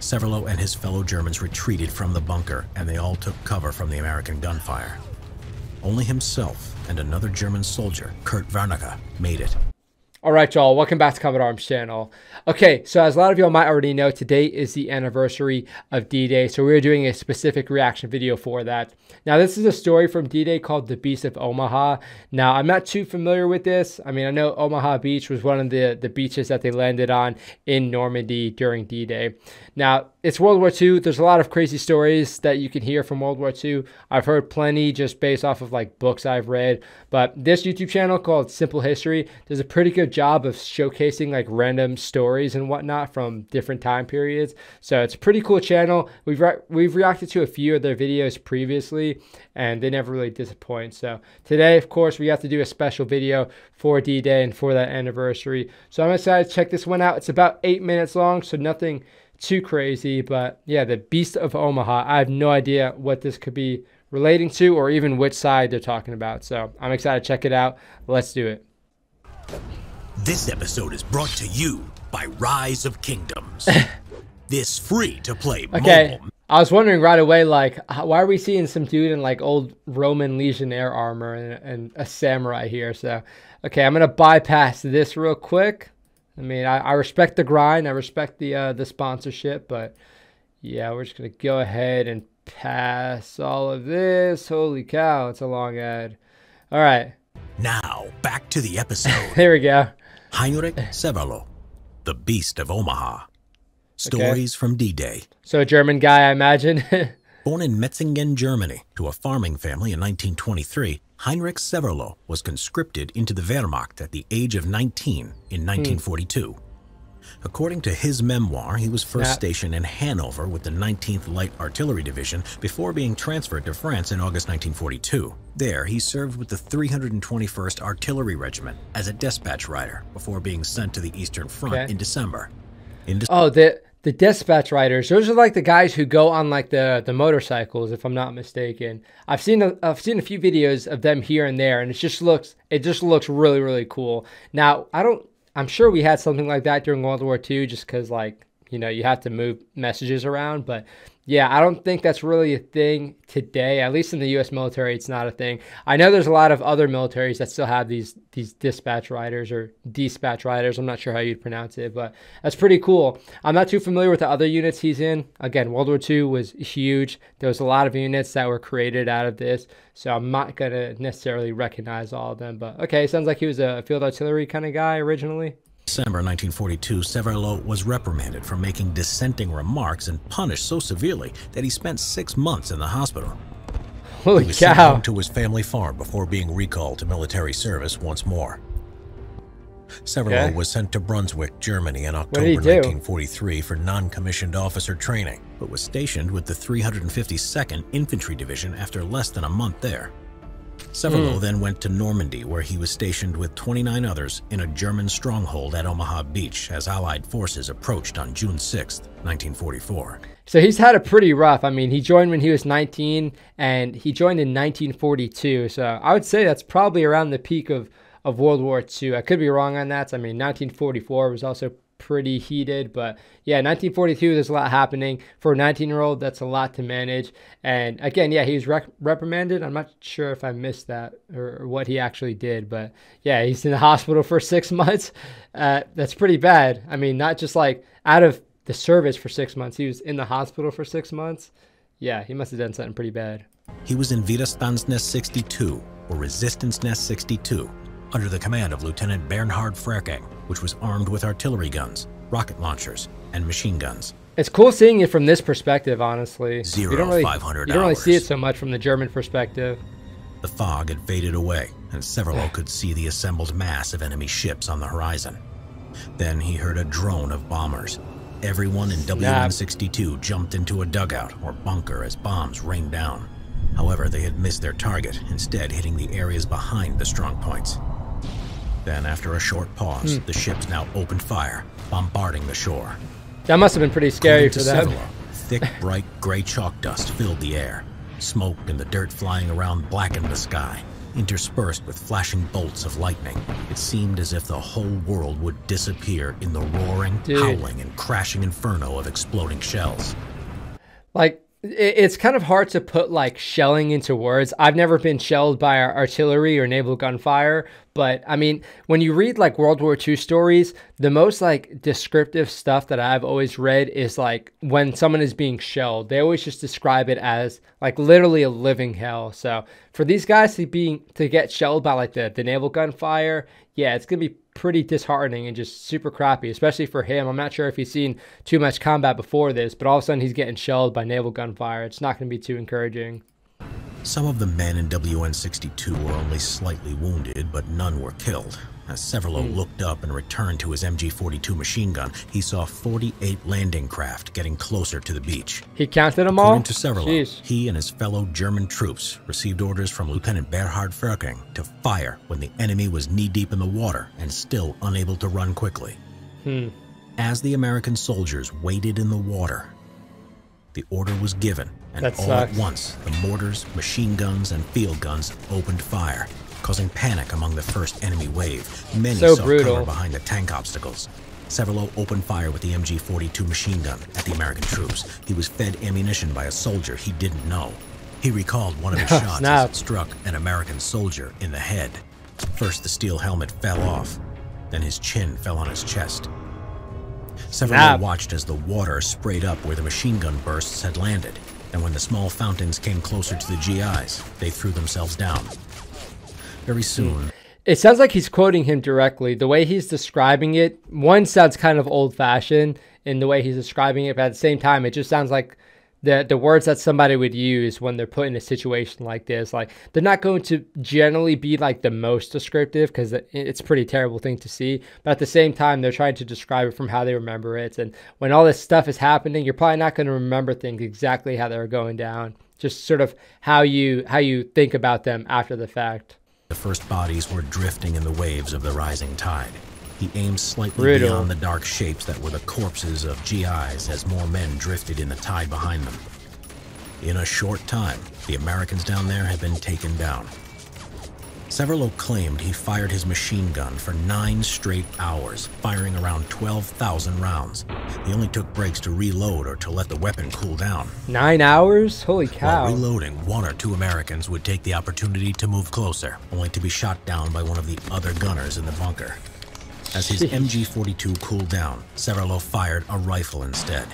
Severlo and his fellow Germans retreated from the bunker, and they all took cover from the American gunfire. Only himself and another German soldier, Kurt Warnecke, made it. All right, y'all, welcome back to Combat Arms channel. Okay, so as a lot of y'all might already know, today is the anniversary of D-Day, so we're doing a specific reaction video for that. Now, this is a story from D-Day called The Beast of Omaha. Now, I'm not too familiar with this. I mean, I know Omaha Beach was one of the beaches that they landed on in Normandy during D-Day. Now, it's World War II. There's a lot of crazy stories that you can hear from World War II. I've heard plenty just based off of like books I've read. But this YouTube channel called Simple History does a pretty good job of showcasing like random stories and whatnot from different time periods. So it's a pretty cool channel. We've reacted to a few of their videos previously, and they never really disappoint. So today, of course, we have to do a special video for D-Day and for that anniversary. So I'm excited to check this one out. It's about 8 minutes long, so nothing too crazy, but yeah, the Beast of Omaha. I have no idea what this could be relating to or even which side they're talking about. So I'm excited to check it out. Let's do it. This episode is brought to you by Rise of Kingdoms. This free-to-play mobile. I was wondering right away, like, why are we seeing some dude in like old Roman legionnaire armor and a samurai here? So, okay, I'm gonna bypass this real quick. I mean, I respect the grind, I respect the sponsorship, but yeah, we're just gonna go ahead and pass all of this. Holy cow, it's a long ad. All right. Now, back to the episode. There we go. Heinrich Severlo, the Beast of Omaha. Stories from D-Day. So a German guy, I imagine. Born in Metzingen, Germany, to a farming family in 1923, Heinrich Severlo was conscripted into the Wehrmacht at the age of 19 in 1942. According to his memoir, he was first stationed in Hanover with the 19th Light Artillery Division before being transferred to France in August 1942. There, he served with the 321st Artillery Regiment as a dispatch rider before being sent to the Eastern Front in December. The dispatch riders, those are like the guys who go on like the motorcycles, if I'm not mistaken. I've seen a few videos of them here and there, and it just looks really, really cool. Now, I'm sure we had something like that during World War II, just because, like, you know, you have to move messages around. But yeah, I don't think that's really a thing today. At least in the U.S. military, it's not a thing. I know there's a lot of other militaries that still have these dispatch riders or dispatch riders. I'm not sure how you'd pronounce it, but that's pretty cool. I'm not too familiar with the other units he's in. Again, World War II was huge. There was a lot of units that were created out of this, so I'm not going to necessarily recognize all of them. But okay, sounds like he was a field artillery kind of guy originally. December 1942, Severlo was reprimanded for making dissenting remarks and punished so severely that he spent 6 months in the hospital. Holy he was cow. sent home to his family farm before being recalled to military service once more. Severlo was sent to Brunswick, Germany in October 1943 for non-commissioned officer training, but was stationed with the 352nd Infantry Division after less than a month there. Severlo then went to Normandy, where he was stationed with 29 others in a German stronghold at Omaha Beach as Allied forces approached on June 6, 1944. So he's had a pretty rough. I mean, he joined when he was 19, and he joined in 1942. So I would say that's probably around the peak of World War II. I could be wrong on that. I mean, 1944 was also pretty heated, but yeah, 1942, there's a lot happening. For a 19-year-old, that's a lot to manage. And again, yeah, he was reprimanded. I'm not sure if I missed that or what he actually did, but yeah, he's in the hospital for 6 months. That's pretty bad. I mean, not just like out of the service for 6 months, he was in the hospital for 6 months. Yeah, he must have done something pretty bad. He was in Widerstandsnest 62, or Resistance Nest 62, under the command of Lieutenant Bernhard Frerking, which was armed with artillery guns, rocket launchers, and machine guns. It's cool seeing it from this perspective, honestly. You don't you really see it so much from the German perspective. The fog had faded away, and Severlo could see the assembled mass of enemy ships on the horizon. Then he heard a drone of bombers. Everyone in W162 jumped into a dugout or bunker as bombs rained down. However, they had missed their target, instead hitting the areas behind the strong points. Then, after a short pause, the ships now opened fire, bombarding the shore. That must have been pretty scary for them. Severlo, thick, bright gray chalk dust filled the air. Smoke and the dirt flying around blackened the sky. Interspersed with flashing bolts of lightning, it seemed as if the whole world would disappear in the roaring, howling, and crashing inferno of exploding shells. Like, it's kind of hard to put like shelling into words. I've never been shelled by artillery or naval gunfire, but I mean, when you read like World War II stories, the most like descriptive stuff that I've always read is like when someone is being shelled, they always just describe it as like literally a living hell. So for these guys to get shelled by like the naval gunfire, yeah, it's gonna be pretty disheartening and just super crappy, especially for him. I'm not sure if he's seen too much combat before this, but all of a sudden he's getting shelled by naval gunfire. It's not going to be too encouraging. Some of the men in WN-62 were only slightly wounded, but none were killed. As Severlo looked up and returned to his MG-42 machine gun, he saw 48 landing craft getting closer to the beach. He counted them all? According to Severlo, he and his fellow German troops received orders from Lieutenant Bernhard Ferking to fire when the enemy was knee-deep in the water and still unable to run quickly. As the American soldiers waded in the water, the order was given, and all at once, the mortars, machine guns, and field guns opened fire, causing panic among the first enemy wave. Many sought cover behind the tank obstacles. Severlo opened fire with the MG-42 machine gun at the American troops. He was fed ammunition by a soldier he didn't know. He recalled one of his shots as it struck an American soldier in the head. First, the steel helmet fell off. Then his chin fell on his chest. Severlo watched as the water sprayed up where the machine gun bursts had landed, and when the small fountains came closer to the GIs, they threw themselves down. Very soon. It sounds like he's quoting him directly. The way he's describing it, one sounds kind of old-fashioned in the way he's describing it, but at the same time, it just sounds like the words that somebody would use when they're put in a situation like this. Like, they're not going to generally be like the most descriptive because it's a pretty terrible thing to see, but at the same time, they're trying to describe it from how they remember it. And when all this stuff is happening, you're probably not going to remember things exactly how they're going down, just sort of how you think about them after the fact. The first bodies were drifting in the waves of the rising tide. He aimed slightly beyond the dark shapes that were the corpses of GIs as more men drifted in the tide behind them. In a short time, the Americans down there had been taken down. Severlo claimed he fired his machine gun for 9 straight hours, firing around 12,000 rounds. He only took breaks to reload or to let the weapon cool down. 9 hours? Holy cow. While reloading, 1 or 2 Americans would take the opportunity to move closer, only to be shot down by one of the other gunners in the bunker. As his MG-42 cooled down, Severlo fired a rifle instead.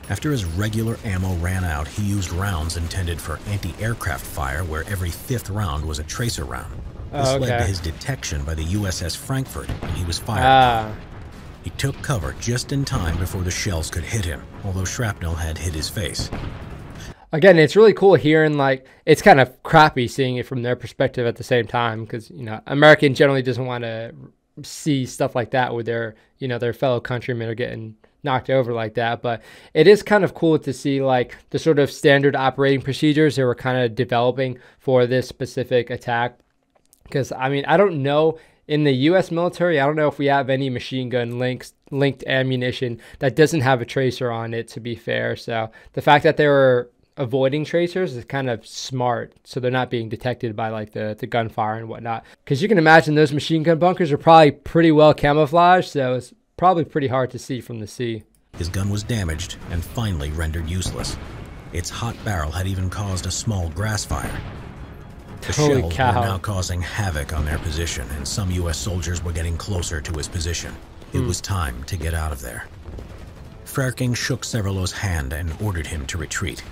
After his regular ammo ran out, he used rounds intended for anti-aircraft fire where every 5th round was a tracer round. This led to his detection by the USS Frankfurt when he was fired upon. He took cover just in time before the shells could hit him, although shrapnel had hit his face. Again, it's really cool hearing, like, it's kind of crappy seeing it from their perspective at the same time because, you know, American generally doesn't want to see stuff like that where their, you know, their fellow countrymen are getting knocked over like that. But it is kind of cool to see like the sort of standard operating procedures they were kind of developing for this specific attack. Because I mean, I don't know, in the US military, I don't know if we have any machine gun linked ammunition that doesn't have a tracer on it, to be fair. So the fact that they were avoiding tracers is kind of smart, so they're not being detected by like the gunfire and whatnot. Because you can imagine those machine gun bunkers are probably pretty well camouflaged, so it's probably pretty hard to see from the sea. His gun was damaged and finally rendered useless. Its hot barrel had even caused a small grass fire. The shells were now causing havoc on their position, and some U.S. soldiers were getting closer to his position. It was time to get out of there. Ferking shook Severlo's hand and ordered him to retreat.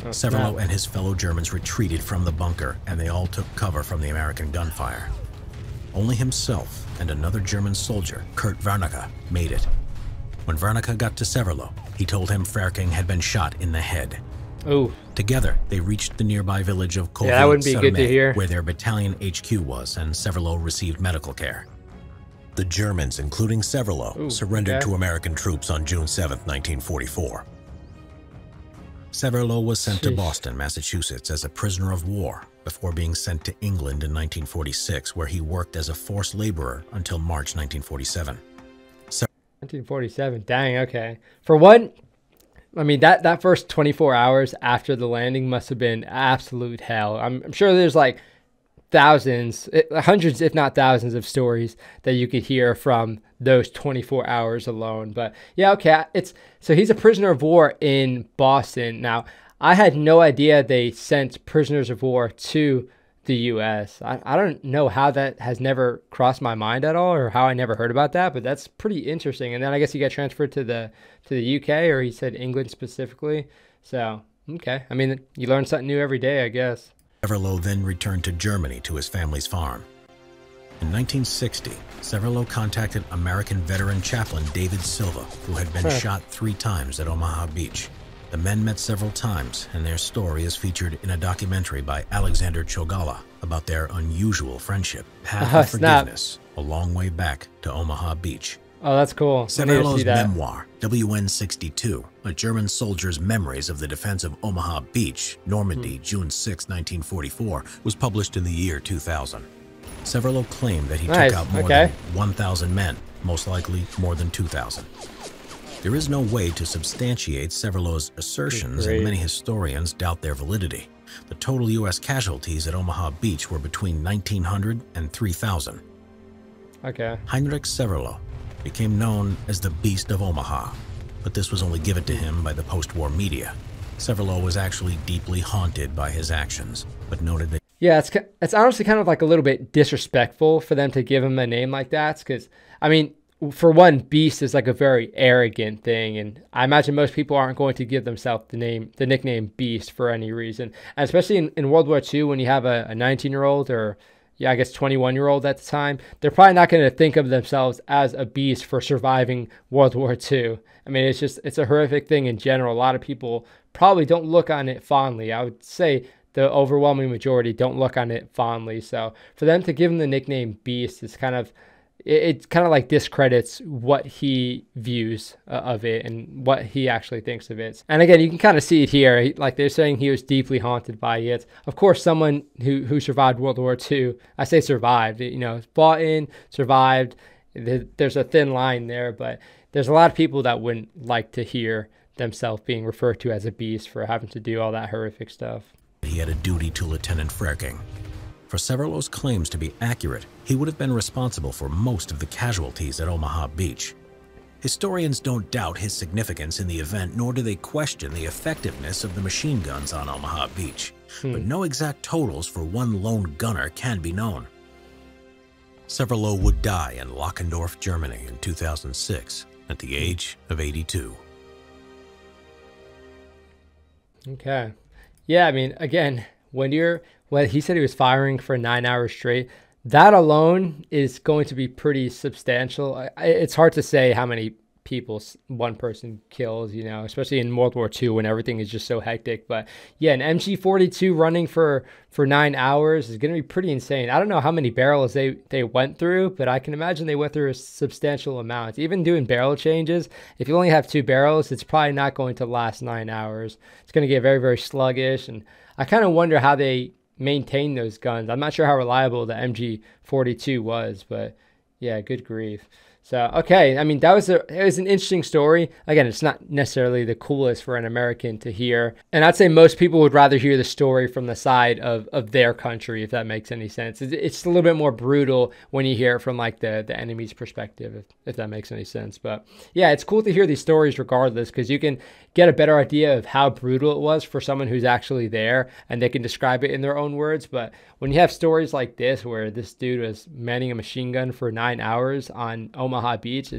Severlo and his fellow Germans retreated from the bunker, and they all took cover from the American gunfire. Only himself and another German soldier, Kurt Wernicke, made it. When Wernicke got to Severlo, he told him Ferking had been shot in the head. Ooh. Together, they reached the nearby village of that wouldn't be good to hear. Where their battalion HQ was, and Severlo received medical care. The Germans, including Severlo, surrendered to American troops on June 7, 1944. Severlo was sent to Boston, Massachusetts as a prisoner of war before being sent to England in 1946, where he worked as a forced laborer until March 1947. 1947, dang, okay. For one, I mean, that first 24 hours after the landing must have been absolute hell. I'm sure there's like thousands, hundreds, if not thousands of stories that you could hear from those 24 hours alone. But yeah, okay. So he's a prisoner of war in Boston. Now, I had no idea they sent prisoners of war to the U.S. I don't know how that has never crossed my mind at all, or how I never heard about that, but that's pretty interesting. And then I guess he got transferred to the UK, or he said England specifically. So, okay. I mean, you learn something new every day, I guess. Severlow then returned to Germany to his family's farm. In 1960, Severlow contacted American veteran chaplain David Silva, who had been shot 3 times at Omaha Beach. The men met several times, and their story is featured in a documentary by Alexander Chogala about their unusual friendship, Path of Forgiveness, a long way back to Omaha Beach. Oh, that's cool. Severlow's memoir, WN62, a German soldier's memories of the defense of Omaha Beach, Normandy, June 6, 1944, was published in the year 2000. Severlow claimed that he took out more than 1,000 men, most likely more than 2,000. There is no way to substantiate Severlow's assertions, and many historians doubt their validity. The total U.S. casualties at Omaha Beach were between 1,900 and 3,000. Heinrich Severlow became known as the Beast of Omaha, but this was only given to him by the post-war media. Severlow was actually deeply haunted by his actions, but noted that... Yeah, it's honestly kind of like a little bit disrespectful for them to give him a name like that, because, I mean, for one, beast is like a very arrogant thing, and I imagine most people aren't going to give themselves the nickname beast for any reason. And especially in World War II, when you have a 19-year-old or, yeah, I guess 21-year-old at the time, they're probably not going to think of themselves as a beast for surviving World War II. I mean, it's a horrific thing in general. A lot of people probably don't look on it fondly. I would say the overwhelming majority don't look on it fondly. So for them to give him the nickname beast is kind of... It kind of like discredits what he views of it and what he actually thinks of it. And again, you can kind of see it here. Like they're saying he was deeply haunted by it. Of course, someone who survived World War II, I say survived, you know, fought in, survived. There's a thin line there, but there's a lot of people that wouldn't like to hear themselves being referred to as a beast for having to do all that horrific stuff. He had a duty to Lieutenant Frerking. For Severlow's claims to be accurate, he would have been responsible for most of the casualties at Omaha Beach. Historians don't doubt his significance in the event, nor do they question the effectiveness of the machine guns on Omaha Beach. But no exact totals for one lone gunner can be known. Severlow would die in Lockendorf, Germany in 2006 at the age of 82. Okay. Yeah, I mean, again, when he said he was firing for 9 hours straight, that alone is going to be pretty substantial. It's hard to say how many people one person kills, you know, especially in World War II when everything is just so hectic. But yeah, an MG42 running for 9 hours is going to be pretty insane. I don't know how many barrels they went through, but I can imagine they went through a substantial amount. Even doing barrel changes, if you only have 2 barrels, it's probably not going to last 9 hours. It's going to get very, very sluggish. And I kind of wonder how they maintain those guns. I'm not sure how reliable the MG42 was, but yeah, good grief. So, okay, I mean, it was an interesting story. Again, it's not necessarily the coolest for an American to hear. And I'd say most people would rather hear the story from the side of their country, if that makes any sense. It's a little bit more brutal when you hear it from like the enemy's perspective, if that makes any sense. But yeah, it's cool to hear these stories regardless, because you can get a better idea of how brutal it was for someone who's actually there, and they can describe it in their own words. But when you have stories like this, where this dude was manning a machine gun for 9 hours on Omaha Beach,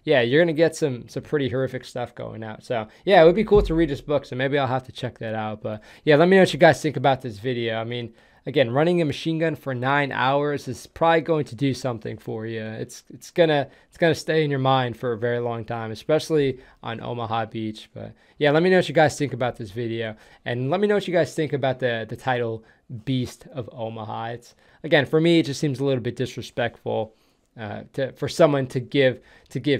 yeah, you're going to get some pretty horrific stuff going out. So yeah, it would be cool to read this book, so maybe I'll have to check that out. But yeah, let me know what you guys think about this video. I mean, again, running a machine gun for 9 hours is probably going to do something for you. It's gonna stay in your mind for a very long time, especially on Omaha Beach. But yeah, let me know what you guys think about this video, and let me know what you guys think about the title Beast of Omaha. It's, again, for me, it just seems a little bit disrespectful for someone to give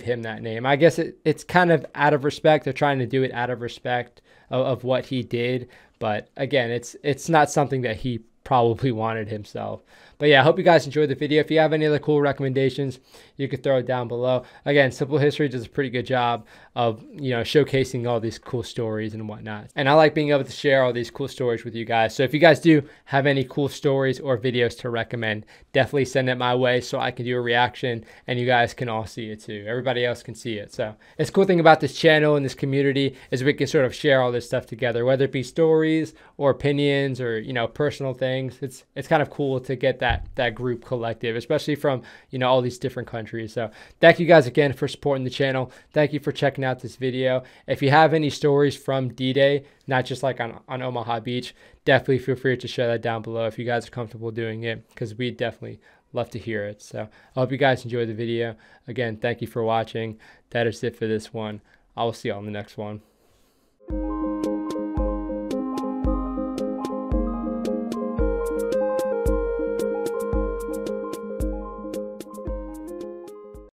him that name. I guess it's kind of out of respect. They're trying to do it out of respect of what he did. But again, it's not something that he probably wanted himself. But yeah, I hope you guys enjoyed the video. If you have any other cool recommendations, you could throw it down below. Again, Simple History does a pretty good job of, you know, showcasing all these cool stories and whatnot. And I like being able to share all these cool stories with you guys. So if you guys do have any cool stories or videos to recommend, definitely send it my way so I can do a reaction and you guys can all see it too. Everybody else can see it. So it's a cool thing about this channel and this community is we can sort of share all this stuff together, whether it be stories or opinions or, you know, personal things. It's kind of cool to get that group collective, especially from, you know, all these different countries. So thank you guys again for supporting the channel. Thank you for checking out this video. If you have any stories from D-Day, not just like on Omaha Beach, definitely feel free to share that down below if you guys are comfortable doing it, because we definitely love to hear it. So I hope you guys enjoyed the video. Again, thank you for watching. That is it for this one. I will see you on the next one.